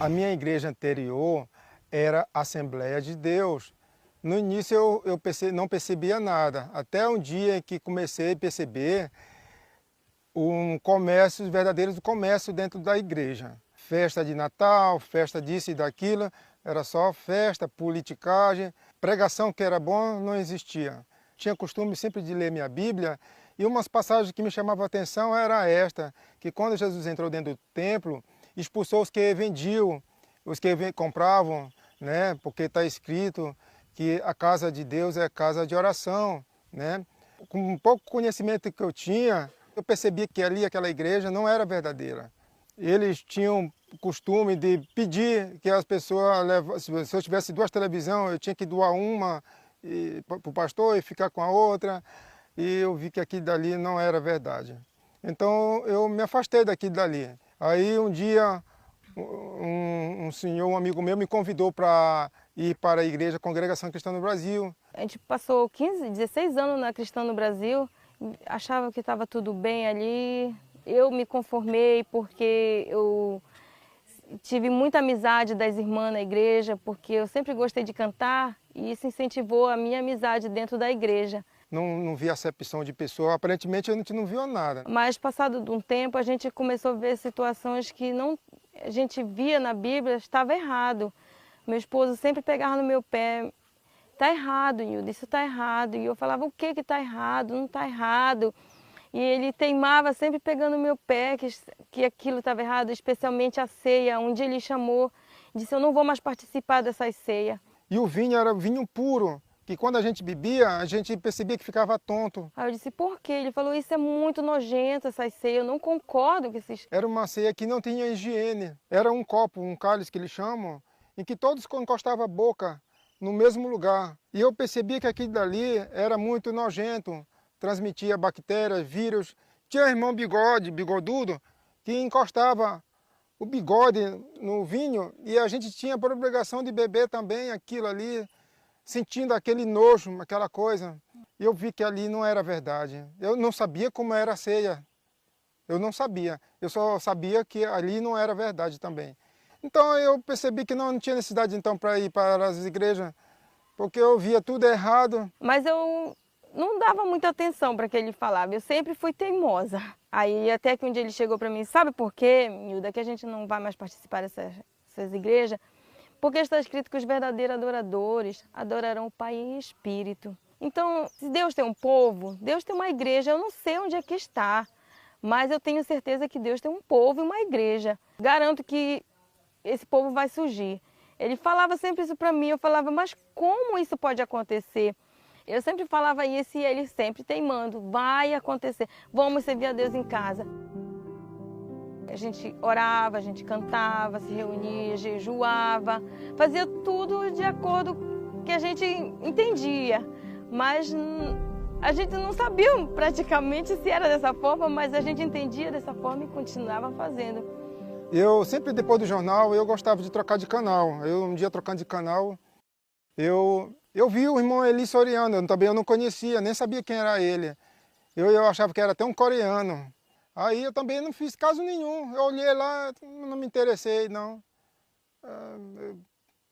A minha igreja anterior era Assembleia de Deus. No início eu não percebia nada, até um dia que comecei a perceber um comércio, os verdadeiros comércio dentro da igreja. Festa de Natal, festa disso e daquilo, era só festa, politicagem, pregação que era bom não existia. Tinha costume sempre de ler minha Bíblia e umas passagens que me chamavam a atenção era esta, que quando Jesus entrou dentro do templo, expulsou os que vendiam, os que compravam, né? Porque está escrito que a casa de Deus é casa de oração, né? Com um pouco conhecimento que eu tinha, eu percebi que ali aquela igreja não era verdadeira. Eles tinham o costume de pedir que as pessoas levassem, se eu tivesse 2 televisões, eu tinha que doar uma para o pastor e ficar com a outra, e eu vi que aquilo dali não era verdade. Então eu me afastei daquilo dali. Aí um dia um senhor, um amigo meu, me convidou para ir para a igreja Congregação Cristã no Brasil. A gente passou 16 anos na Cristã no Brasil, achava que estava tudo bem ali. Eu me conformei porque eu tive muita amizade das irmãs na igreja, porque eu sempre gostei de cantar e isso incentivou a minha amizade dentro da igreja. Não vi acepção de pessoa, aparentemente a gente não viu nada. Mas passado de um tempo a gente começou a ver situações que a gente via na Bíblia, estava errado. Meu esposo sempre pegava no meu pé, está errado, Nilda, isso está errado. E eu falava, o que está errado? Não está errado. E ele teimava sempre pegando no meu pé que aquilo estava errado, especialmente a ceia. Um dia ele chamou, disse, eu não vou mais participar dessas ceias. E o vinho era vinho puro, que quando a gente bebia, a gente percebia que ficava tonto. Aí eu disse, por quê? Ele falou, isso é muito nojento, essas ceias, eu não concordo com esses... Era uma ceia que não tinha higiene. Era um copo, um cálice que eles chamam, em que todos encostavam a boca no mesmo lugar. E eu percebia que aquilo dali era muito nojento, transmitia bactérias, vírus. Tinha irmão bigodudo, que encostava o bigode no vinho e a gente tinha por obrigação de beber também aquilo ali, sentindo aquele nojo, aquela coisa. E eu vi que ali não era verdade. Eu não sabia como era a ceia. Eu não sabia. Eu só sabia que ali não era verdade também. Então eu percebi que não tinha necessidade então para ir para as igrejas, porque eu via tudo errado. Mas eu não dava muita atenção para o que ele falava, eu sempre fui teimosa. Aí até que um dia ele chegou para mim, sabe por quê, Nilda, que a gente não vai mais participar dessas igrejas? Porque está escrito que os verdadeiros adoradores adorarão o Pai em espírito. Então, se Deus tem um povo, Deus tem uma igreja, eu não sei onde é que está, mas eu tenho certeza que Deus tem um povo e uma igreja. Garanto que esse povo vai surgir. Ele falava sempre isso para mim, eu falava, mas como isso pode acontecer? Eu sempre falava isso e ele sempre teimando, vai acontecer, vamos servir a Deus em casa. A gente orava, a gente cantava, se reunia, jejuava, fazia tudo de acordo com o que a gente entendia, mas a gente não sabia praticamente se era dessa forma, mas a gente entendia dessa forma e continuava fazendo. Eu sempre, depois do jornal, eu gostava de trocar de canal. Eu, um dia trocando de canal, eu vi o irmão Eli Soriano, eu não conhecia, nem sabia quem era ele. Eu achava que era até um coreano. Aí eu também não fiz caso nenhum. Eu olhei lá, não me interessei, não.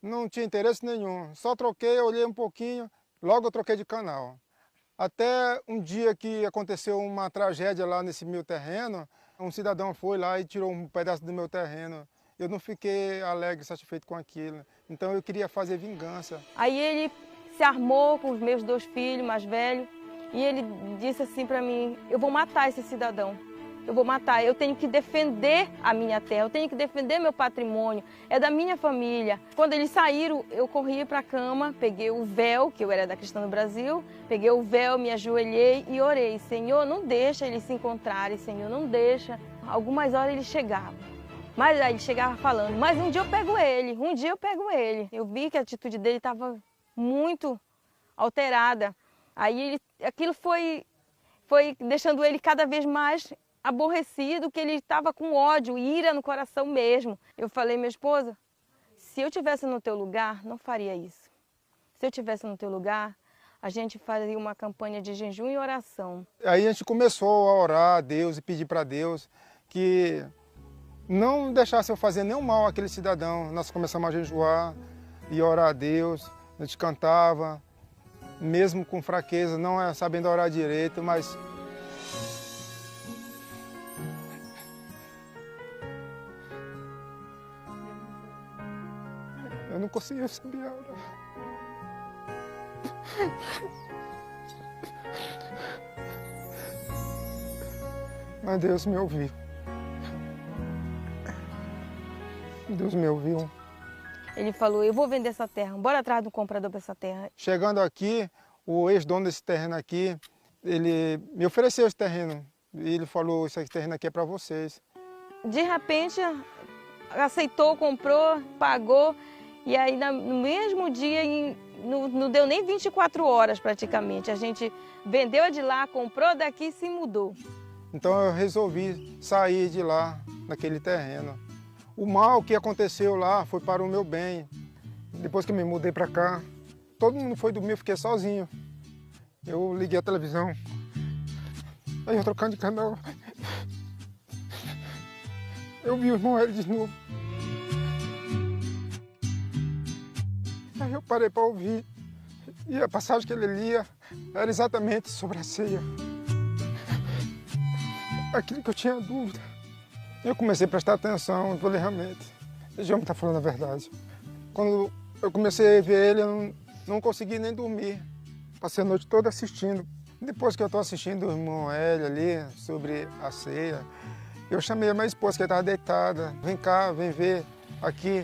Não tinha interesse nenhum. Só troquei, olhei um pouquinho, logo eu troquei de canal. Até um dia que aconteceu uma tragédia lá nesse meu terreno, um cidadão foi lá e tirou um pedaço do meu terreno. Eu não fiquei alegre, satisfeito com aquilo. Então eu queria fazer vingança. Aí ele se armou com os meus 2 filhos mais velhos e ele disse assim para mim, eu vou matar esse cidadão. Eu vou matar, eu tenho que defender a minha terra, eu tenho que defender meu patrimônio, é da minha família. Quando eles saíram, eu corri para a cama, peguei o véu, que eu era da Cristã no Brasil, peguei o véu, me ajoelhei e orei. Senhor, não deixa eles se encontrarem, Senhor, não deixa. Algumas horas ele chegava, mas aí ele chegava falando, mas um dia eu pego ele, um dia eu pego ele. Eu vi que a atitude dele estava muito alterada. Aí aquilo foi deixando ele cada vez mais aborrecido, que ele estava com ódio, ira no coração mesmo. Eu falei, minha esposa, se eu estivesse no teu lugar, não faria isso. Se eu estivesse no teu lugar, a gente faria uma campanha de jejum e oração. Aí a gente começou a orar a Deus e pedir para Deus que não deixasse eu fazer nenhum mal àquele cidadão. Nós começamos a jejuar e orar a Deus, a gente cantava, mesmo com fraqueza, não sabendo orar direito, mas eu não conseguia saber orar. Mas Deus me ouviu. Deus me ouviu. Ele falou, eu vou vender essa terra, bora atrás do comprador para essa terra. Chegando aqui, o ex-dono desse terreno aqui, ele me ofereceu esse terreno. E ele falou, esse terreno aqui é para vocês. De repente, aceitou, comprou, pagou. E aí, no mesmo dia, não deu nem 24 horas praticamente. A gente vendeu de lá, comprou daqui e se mudou. Então eu resolvi sair de lá, naquele terreno. O mal que aconteceu lá foi para o meu bem. Depois que eu me mudei para cá, todo mundo foi dormir, eu fiquei sozinho. Eu liguei a televisão, aí eu trocando de canal, eu vi o irmão Hélio de novo. Aí eu parei para ouvir, e a passagem que ele lia era exatamente sobre a ceia. Aquilo que eu tinha dúvida. Eu comecei a prestar atenção e falei, realmente, esse homem está falando a verdade. Quando eu comecei a ver ele, eu não consegui nem dormir. Passei a noite toda assistindo. Depois que eu estou assistindo o irmão Hélio ali, sobre a ceia, eu chamei a minha esposa, que estava deitada. Vem cá, vem ver aqui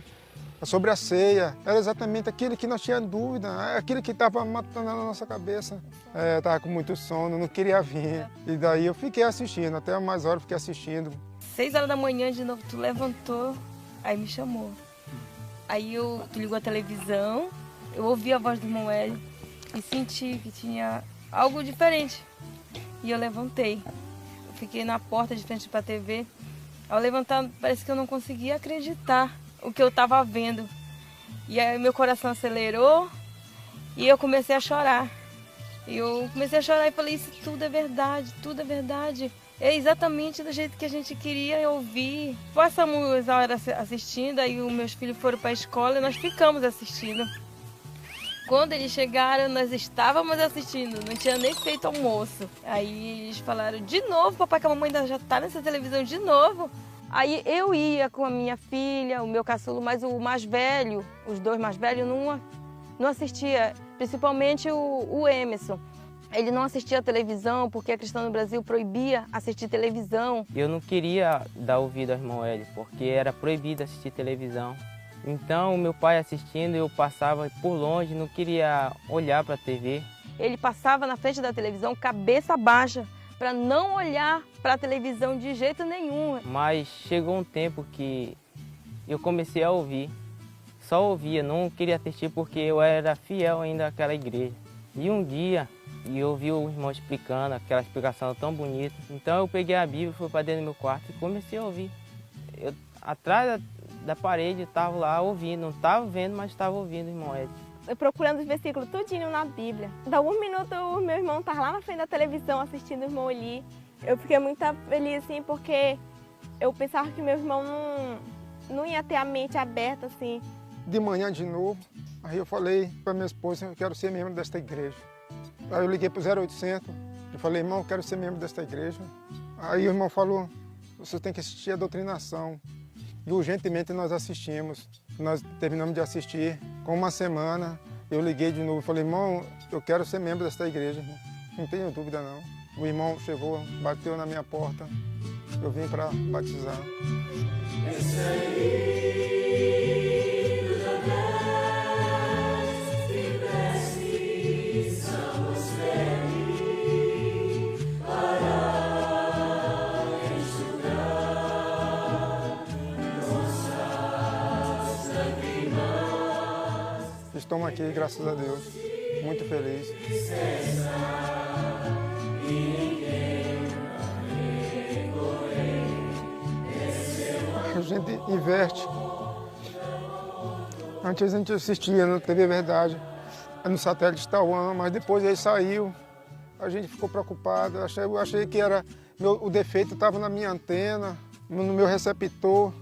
sobre a ceia. Era exatamente aquilo que nós tínhamos dúvida, aquilo que estava matando na nossa cabeça. Eu estava com muito sono, não queria vir. E daí eu fiquei assistindo, até mais horas fiquei assistindo. 6 horas da manhã de novo, tu levantou, aí me chamou. Aí tu ligou a televisão, eu ouvi a voz do irmão Hélio e senti que tinha algo diferente. E eu levantei. Eu fiquei na porta de frente para a TV. Ao levantar, parece que eu não conseguia acreditar o que eu estava vendo. E aí meu coração acelerou e eu comecei a chorar. E eu comecei a chorar e falei, isso tudo é verdade, tudo é verdade. É exatamente do jeito que a gente queria ouvir. Passamos a hora assistindo, aí os meus filhos foram para a escola e nós ficamos assistindo. Quando eles chegaram, nós estávamos assistindo, não tinha nem feito almoço. Aí eles falaram, de novo, papai, que a mamãe já está nessa televisão de novo. Aí eu ia com a minha filha, o meu caçulo, mas o mais velho, os dois mais velhos, não assistia, principalmente o Emerson. Ele não assistia a televisão porque a Cristã no Brasil proibia assistir televisão. Eu não queria dar ouvido ao irmão Hélio, porque era proibido assistir televisão. Então, o meu pai assistindo, eu passava por longe, não queria olhar para a TV. Ele passava na frente da televisão, cabeça baixa, para não olhar para a televisão de jeito nenhum. Mas chegou um tempo que eu comecei a ouvir. Só ouvia, não queria assistir porque eu era fiel ainda àquela igreja. E um dia, eu ouvi o irmão explicando, aquela explicação tão bonita. Então eu peguei a Bíblia, fui para dentro do meu quarto e comecei a ouvir. Eu, atrás da parede, estava lá ouvindo, não estava vendo, mas estava ouvindo o irmão Hélio. Eu procurando os versículos tudinho na Bíblia. Da um minuto o meu irmão estava lá na frente da televisão assistindo o irmão ali. Eu fiquei muito feliz assim porque eu pensava que meu irmão não ia ter a mente aberta assim. De manhã de novo, aí eu falei para minha esposa, eu quero ser membro desta igreja. Aí eu liguei para o 0800, eu falei, irmão, eu quero ser membro desta igreja. Aí o irmão falou, você tem que assistir a doutrinação. E urgentemente nós assistimos. Nós terminamos de assistir. Com uma semana, eu liguei de novo e falei, irmão, eu quero ser membro desta igreja, irmão. Não tenho dúvida não. O irmão chegou, bateu na minha porta. Eu vim para batizar. Estamos aqui, graças a Deus, muito feliz. A gente inverte. Antes a gente assistia na TV Verdade, no satélite Tauã, mas depois ele saiu. A gente ficou preocupado, eu achei que o defeito estava na minha antena. no meu receptor.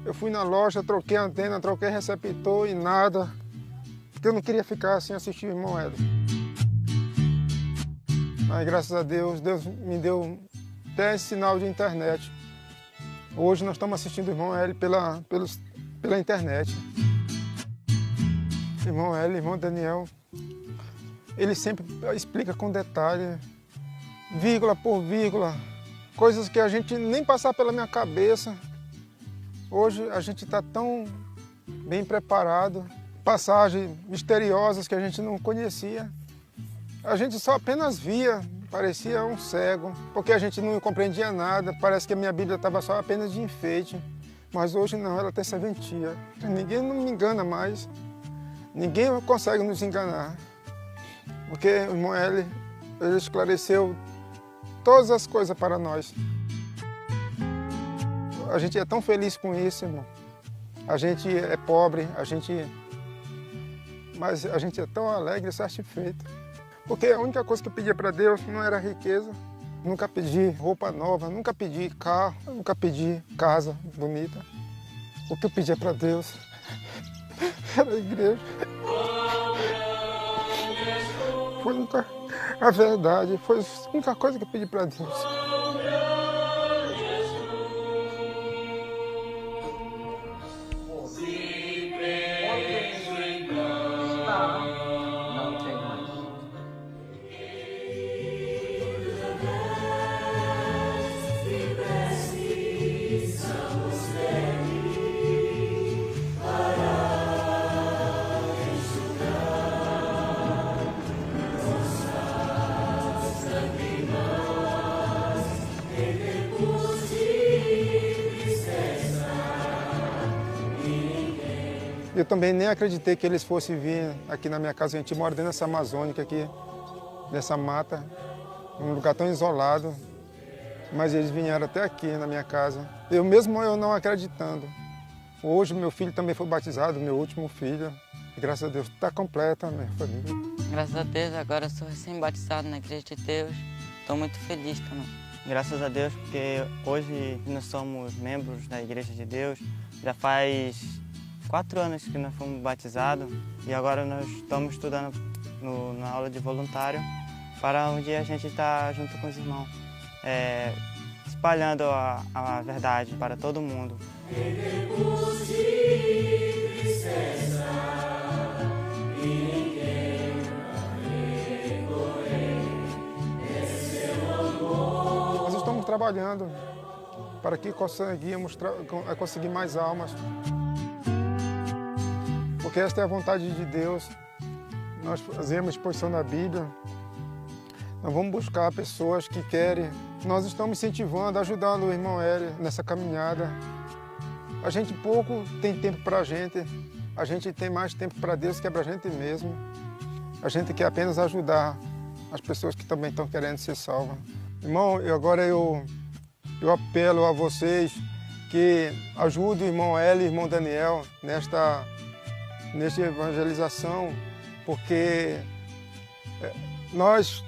Eu fui na loja, troquei a antena, troquei receptor e nada. Porque eu não queria ficar sem assistir o irmão Hélio. Mas graças a Deus, Deus me deu até esse sinal de internet. Hoje nós estamos assistindo o irmão Hélio pela internet. Irmão Hélio, irmão Daniel, ele sempre explica com detalhe, vírgula por vírgula, coisas que a gente nem passar pela minha cabeça. Hoje a gente está tão bem preparado, passagens misteriosas que a gente não conhecia. A gente só apenas via, parecia um cego, porque a gente não compreendia nada, parece que a minha Bíblia estava só apenas de enfeite. Mas hoje não, ela tem serventia. Ninguém não me engana mais, ninguém consegue nos enganar. Porque o irmão Hélio, ele esclareceu todas as coisas para nós. A gente é tão feliz com isso, irmão. A gente é pobre, mas a gente é tão alegre e satisfeito. Porque a única coisa que eu pedia para Deus não era riqueza. Nunca pedi roupa nova, nunca pedi carro, nunca pedi casa bonita. O que eu pedia para Deus era a igreja. Foi a verdade, foi a única coisa que eu pedi para Deus. Eu também nem acreditei que eles fossem vir aqui na minha casa. A gente mora dentro dessa Amazônica aqui, nessa mata, num lugar tão isolado. Mas eles vieram até aqui na minha casa. Eu mesmo não acreditando. Hoje meu filho também foi batizado, meu último filho. E, graças a Deus, está completa a minha família. Graças a Deus, agora eu sou recém-batizado na Igreja de Deus. Estou muito feliz também. Graças a Deus, porque hoje nós somos membros da Igreja de Deus. Já faz 4 anos que nós fomos batizados e agora nós estamos estudando na aula de voluntário para um dia a gente estar junto com os irmãos, espalhando a verdade para todo mundo. Nós estamos trabalhando para que conseguimos conseguir mais almas. Porque esta é a vontade de Deus. Nós fazemos exposição na Bíblia. Nós vamos buscar pessoas que querem. Nós estamos incentivando, ajudando o irmão Hélio nessa caminhada. A gente pouco tem tempo para a gente tem mais tempo para Deus que é para a gente mesmo. A gente quer apenas ajudar as pessoas que também estão querendo ser salvas. Irmão, agora eu apelo a vocês que ajudem o irmão Hélio e o irmão Daniel nesta evangelização, porque nós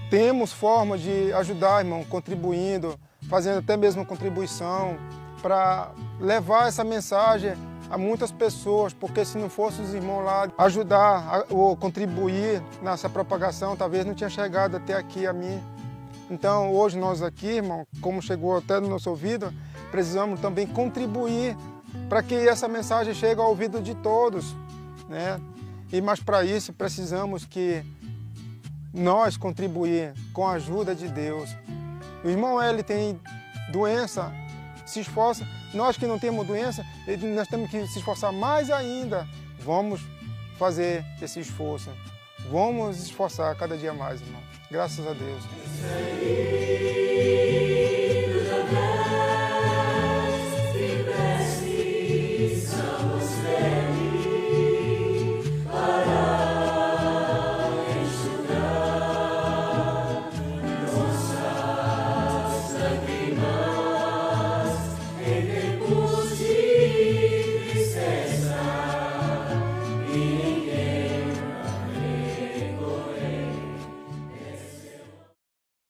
temos forma de ajudar, irmão, contribuindo, fazendo até mesmo contribuição, para levar essa mensagem a muitas pessoas, porque se não fosse os irmãos lá ajudar ou contribuir nessa propagação, talvez não tinha chegado até aqui a mim. Então, hoje nós aqui, irmão, como chegou até no nosso ouvido, precisamos também contribuir para que essa mensagem chegue ao ouvido de todos, né? Mas para isso precisamos que nós contribuir com a ajuda de Deus. O irmão Hélio tem doença, se esforça. Nós que não temos doença, nós temos que se esforçar mais ainda. Vamos fazer esse esforço. Vamos esforçar cada dia mais, irmão. Graças a Deus.